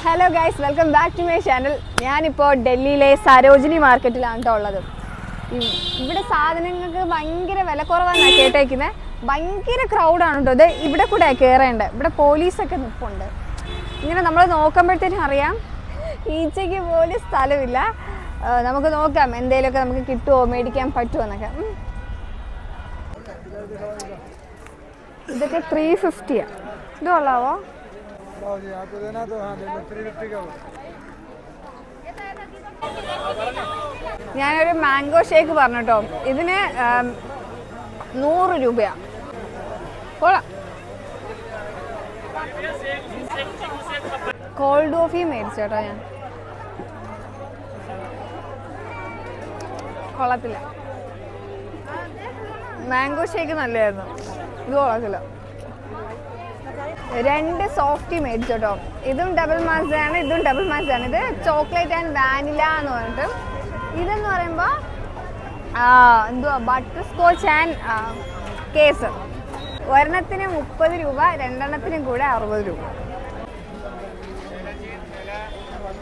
Hello guys, welcome back to my channel. ഞാനിപ്പോൾ ഡൽഹിയിലെ സരോജിനി മാർക്കറ്റിലാണ് കേട്ടോ ഉള്ളത്. ഇവിടെ സാധനങ്ങൾക്ക് ഭയങ്കര വില കുറവാണെന്നാണ് കേട്ടേക്കുന്നത്. ഭയങ്കര ക്രൗഡാണ് കേട്ടോ. ഇത് ഇവിടെ കൂടെ കയറേണ്ടത്. ഇവിടെ പോലീസൊക്കെ നിൽപ്പുണ്ട്. ഇങ്ങനെ നമ്മൾ നോക്കുമ്പോഴത്തേനും അറിയാം ഈച്ചയ്ക്ക് പോലും സ്ഥലമില്ല. നമുക്ക് നോക്കാം എന്തെങ്കിലുമൊക്കെ നമുക്ക് കിട്ടുമോ, മേടിക്കാൻ പറ്റുമോ എന്നൊക്കെ. ഇതൊക്കെ 350 ഇത് കൊള്ളാവോ? ഞാനൊരു മാംഗോ ഷേക്ക് പറഞ്ഞു കേട്ടോ. ഇതിന് 100 രൂപയാണ്. കൊള്ളാം. കോൾഡ് കോഫി മേടിച്ചു കേട്ടോ ഞാൻ. കൊള്ളത്തില്ല. മാംഗോ ഷേക്ക് നല്ലതായിരുന്നു. ഇത് കൊള്ളത്തില്ല. 2 സോഫ്റ്റി മേടിച്ചു കേട്ടോ. ഇതും ഡബിൾ മാസയാണ്, ഇതും ഡബിൾ മാസയാണ്. ഇത് ചോക്ലേറ്റ് ആൻഡ് വാനില എന്ന് പറഞ്ഞിട്ട്. ഇതെന്ന് പറയുമ്പോൾ എന്തുവാ ബട്ടർ സ്കോച്ച് ആൻഡ് കേസർ. ഒരെണ്ണത്തിന് 30 രൂപ, രണ്ടെണ്ണത്തിനും കൂടെ 60 രൂപ.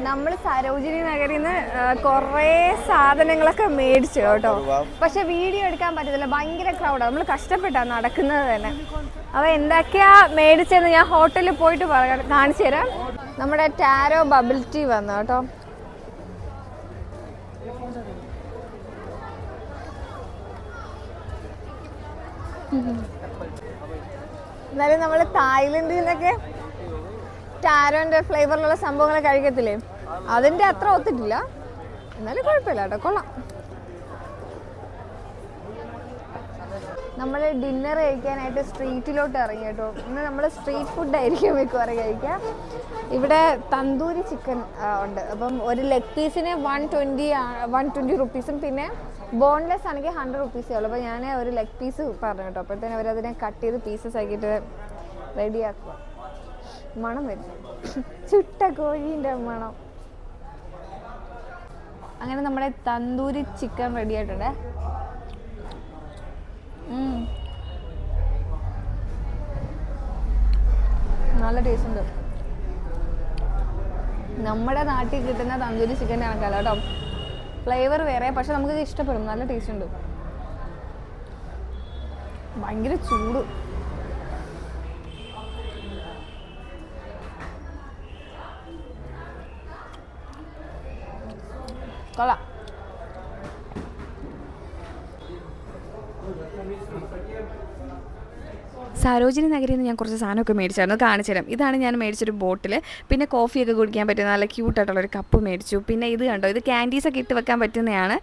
നമ്മൾ സരോജിനി നഗറിൽ നിന്ന് കുറേ സാധനങ്ങളൊക്കെ മേടിച്ചു കേട്ടോ. പക്ഷെ വീഡിയോ എടുക്കാൻ പറ്റത്തില്ല, ഭയങ്കര ക്രൗഡാണ്. നമ്മൾ കഷ്ടപ്പെട്ടാണ് നടക്കുന്നത് തന്നെ. അപ്പോൾ എന്തൊക്കെയാ മേടിച്ചതെന്ന് ഞാൻ ഹോട്ടലിൽ പോയിട്ട് കാണിച്ചു തരാം. നമ്മുടെ ടാരോ ബബിൾ ടീ വന്നു കേട്ടോ. എന്നാലും നമ്മൾ തായ്ലൻഡിൽ നിന്നൊക്കെ ടാരോൻ്റെ ഫ്ലേവറിലുള്ള സംഭവങ്ങൾ കഴിക്കത്തില്ലേ, അതിൻ്റെ അത്ര ഒത്തിട്ടില്ല. എന്നാലും കുഴപ്പമില്ല കേട്ടോ, കൊള്ളാം. നമ്മൾ ഡിന്നർ കഴിക്കാനായിട്ട് സ്ട്രീറ്റിലോട്ട് ഇറങ്ങി കേട്ടോ. ഇന്ന് നമ്മൾ സ്ട്രീറ്റ് ഫുഡായിരിക്കും മിക്കവാറും കഴിക്കാം. ഇവിടെ തന്തൂരി ചിക്കൻ ഉണ്ട്. അപ്പം ഒരു ലെഗ് പീസിന് 120 റുപ്പീസും പിന്നെ ബോൺലെസ് ആണെങ്കിൽ 100 റുപ്പീസേ ഉള്ളൂ. അപ്പോൾ ഞാൻ ഒരു ലെഗ് പീസ് പറഞ്ഞു കേട്ടോ. അപ്പോഴത്തേനും അവരതിനെ കട്ട് ചെയ്ത് പീസസ് ആക്കിയിട്ട് റെഡിയാക്കുക. മണം വരും, ചുട്ട കോഴീൻ്റെ മണം. അങ്ങനെ നമ്മുടെ തന്തൂരി ചിക്കൻ റെഡി ആയിട്ടുണ്ട്. നല്ല ടേസ്റ്റ് ഉണ്ട്. നമ്മുടെ നാട്ടിൽ കിട്ടുന്ന തന്തൂരി ചിക്കൻ്റെ കണക്കല്ല കേട്ടോ. ഫ്ലേവർ വേറെ, പക്ഷെ നമുക്കിത് ഇഷ്ടപ്പെടും. നല്ല ടേസ്റ്റ് ഉണ്ട്. ഭയങ്കര ചൂട്. കൊള്ളാം. സരോജിനി നഗരിൽ നിന്ന് ഞാൻ കുറച്ച് സാധനമൊക്കെ മേടിച്ചായിരുന്നു, കാണിച്ചു തരാം. ഇതാണ് ഞാൻ മേടിച്ചൊരു ബോട്ടിൽ. പിന്നെ കോഫിയൊക്കെ കുടിക്കാൻ പറ്റുന്ന നല്ല ക്യൂട്ടായിട്ടുള്ളൊരു കപ്പ് മേടിച്ചു. പിന്നെ ഇത് കണ്ടോ, ഇത് ക്യാൻഡീസൊക്കെ ഇട്ട് വെക്കാൻ പറ്റുന്നതാണ്.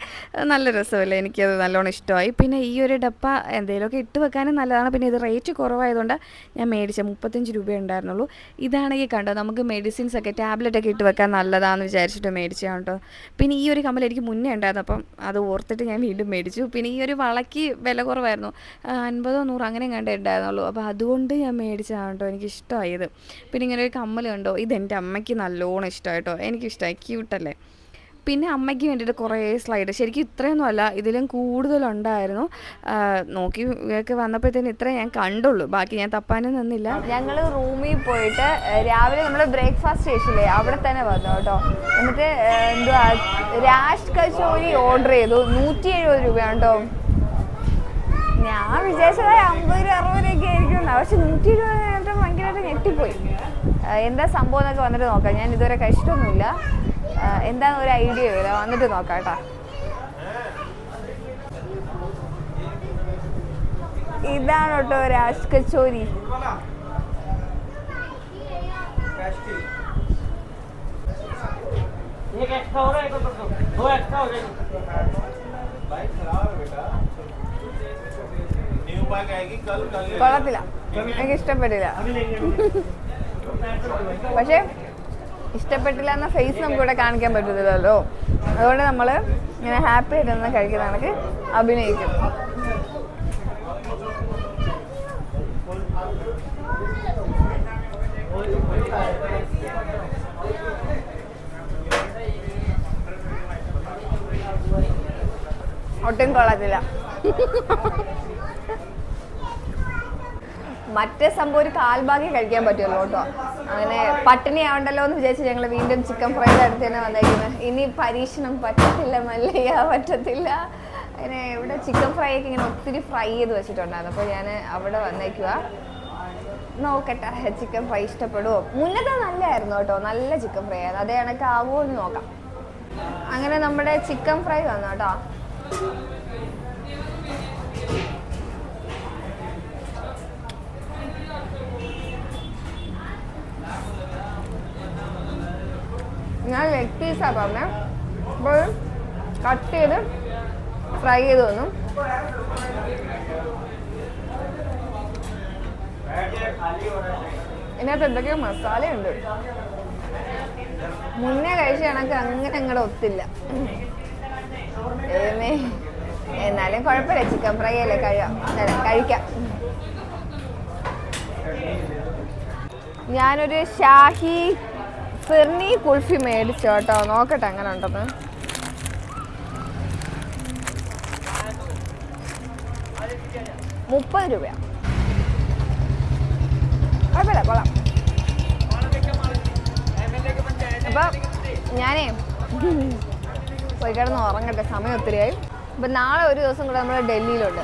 നല്ല രസമല്ലേ, എനിക്കത് നല്ലോണം ഇഷ്ടമായി. പിന്നെ ഈ ഒരു ഡപ്പ എന്തെങ്കിലുമൊക്കെ ഇട്ട് വെക്കാനും നല്ലതാണ്. പിന്നെ ഇത് റേറ്റ് കുറവായതുകൊണ്ട് ഞാൻ മേടിച്ച 35 രൂപ ഉണ്ടായിരുന്നുള്ളൂ. ഇതാണെങ്കിൽ കണ്ടോ, നമുക്ക് മെഡിസിൻസൊക്കെ ടാബ്ലറ്റൊക്കെ ഇട്ട് വെക്കാൻ നല്ലതാണെന്ന് വിചാരിച്ചിട്ട് മേടിച്ചതാണ് കേട്ടോ. പിന്നെ ഈ ഒരു കമ്മൽ എനിക്ക് മുന്നേ ഉണ്ടായിരുന്നു, അപ്പം അത് ഓർത്തിട്ട് ഞാൻ വീണ്ടും മേടിച്ചു. പിന്നെ ഈ ഒരു വളയ്ക്ക് വില കുറവായിരുന്നു, 50-100 അങ്ങനെ കണ്ടേ ഉണ്ടായിരുന്നുള്ളൂ. അപ്പോൾ അതുകൊണ്ട് ഞാൻ മേടിച്ചതാണ് കേട്ടോ. എനിക്കിഷ്ടമായത്. പിന്നെ ഇങ്ങനെ ഒരു കമ്മൽ കണ്ടോ, ഇതെൻ്റെ അമ്മയ്ക്ക് നല്ലോണം ഇഷ്ടമായി കേട്ടോ. എനിക്കിഷ്ടമായി, ക്യൂട്ടല്ലേ. പിന്നെ അമ്മയ്ക്ക് വേണ്ടിയിട്ട് കുറേ സ്ലൈഡ്, ശരിക്കും ഇത്രയൊന്നും അല്ല, ഇതിലും കൂടുതലുണ്ടായിരുന്നു. നോക്കി ഒക്കെ വന്നപ്പോഴത്തേനും ഇത്രയും ഞാൻ കണ്ടുള്ളൂ, ബാക്കി ഞാൻ തപ്പാനും നിന്നില്ല. ഞങ്ങൾ റൂമിൽ പോയിട്ട് രാവിലെ നമ്മൾ ബ്രേക്ക്ഫാസ്റ്റ് കഴിച്ചില്ലേ, അവിടെ തന്നെ വന്നു കേട്ടോ. എന്നിട്ട് എന്തുവാ രാഷ് കച്ചോരി ഓർഡർ ചെയ്തു. 170 രൂപയാണ് കേട്ടോ. ഞാൻ വിചാരിച്ചത് 50-60 രൂപയൊക്കെ ആയിരിക്കും, പക്ഷെ 120 രൂപ ഭയങ്കരമായിട്ട് ഞെട്ടിപ്പോയി. എന്താ സംഭവം എന്നൊക്കെ വന്നിട്ട് നോക്കാം. ഞാൻ ഇതുവരെ കഴിച്ചിട്ടൊന്നുമില്ല, എന്താണെന്ന് ഒരു ഐഡിയ ഇല്ല. വന്നിട്ട് നോക്കാം കേട്ടോ. ഇതാണ് കേട്ടോ രാജ് കച്ചോരി. കൊള്ളത്തില്ല, എനിക്ക് ഇഷ്ടപ്പെട്ടില്ല. പക്ഷെ ഇഷ്ടപ്പെട്ടില്ല എന്ന ഫേസ് നമുക്കിവിടെ കാണിക്കാൻ പറ്റത്തില്ലല്ലോ. അതുകൊണ്ട് നമ്മൾ ഇങ്ങനെ ഹാപ്പി ആയിട്ട് കഴിക്കുന്ന കണക്ക് അഭിനയിക്കും. ഒട്ടും കൊള്ളത്തില്ല. മറ്റേ സംഭവം ഒരു കാൽഭാഗ്യം കഴിക്കാൻ പറ്റുമല്ലോ കേട്ടോ. അങ്ങനെ പട്ടിണി ആവണ്ടല്ലോ എന്ന് വിചാരിച്ച് ഞങ്ങൾ വീണ്ടും ചിക്കൻ ഫ്രൈയുടെ അടുത്ത് തന്നെ വന്നേക്കുന്നത്. ഇനി പരീക്ഷണം പറ്റത്തില്ല മല്ലയ്യ, പറ്റത്തില്ല. അങ്ങനെ ഇവിടെ ചിക്കൻ ഫ്രൈ ഒക്കെ ഇങ്ങനെ ഒത്തിരി ഫ്രൈ ചെയ്ത് വെച്ചിട്ടുണ്ടായിരുന്നു. അപ്പോൾ ഞാൻ അവിടെ വന്നേക്കുക. നോക്കട്ടെ ചിക്കൻ ഫ്രൈ ഇഷ്ടപ്പെടുമോ. മുന്നത്തെ നല്ലതായിരുന്നു കേട്ടോ, നല്ല ചിക്കൻ ഫ്രൈ ആയിരുന്നു. അതേ കണക്ക് ആവുമോ എന്ന് നോക്കാം. അങ്ങനെ നമ്മുടെ ചിക്കൻ ഫ്രൈ വന്നു കേട്ടോ. ഞാൻ ലെഗ് പീസാണ് പറഞ്ഞത്. അപ്പോൾ കട്ട് ചെയ്ത് ഫ്രൈ ചെയ്ത് തന്നു. ഇതിനകത്ത് എന്തൊക്കെയോ മസാലയുണ്ട്. മുന്നേ കഴിച്ച കണക്ക് അങ്ങനെ അങ്ങോട്ട് ഒത്തില്ല. എന്നാലും കുഴപ്പമില്ല, ചിക്കൻ ഫ്രൈ അല്ലേ കഴിക്കാം. ഞാനൊരു ഷാഹി ഫിർണി കുൽഫി മേടിച്ചു കേട്ടോ. നോക്കട്ടെ അങ്ങനെ ഉണ്ടെന്ന്. ₹30. കുഴപ്പമില്ല, കൊള്ളാം. അപ്പം ഞാനേ പോയി കിടന്ന് ഉറങ്ങട്ടെ, സമയം ഒത്തിരിയായി. അപ്പം നാളെ ഒരു ദിവസം കൂടെ നമ്മൾ ഡൽഹിയിലുണ്ട്.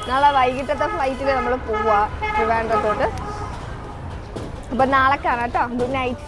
നാളെ വൈകിട്ടത്തെ ഫ്ലൈറ്റിൽ നമ്മൾ പോവുക ട്രിവാൻഡ്രത്തോട്ട്. അപ്പം നാളെ കാണാം കേട്ടോ. Good night.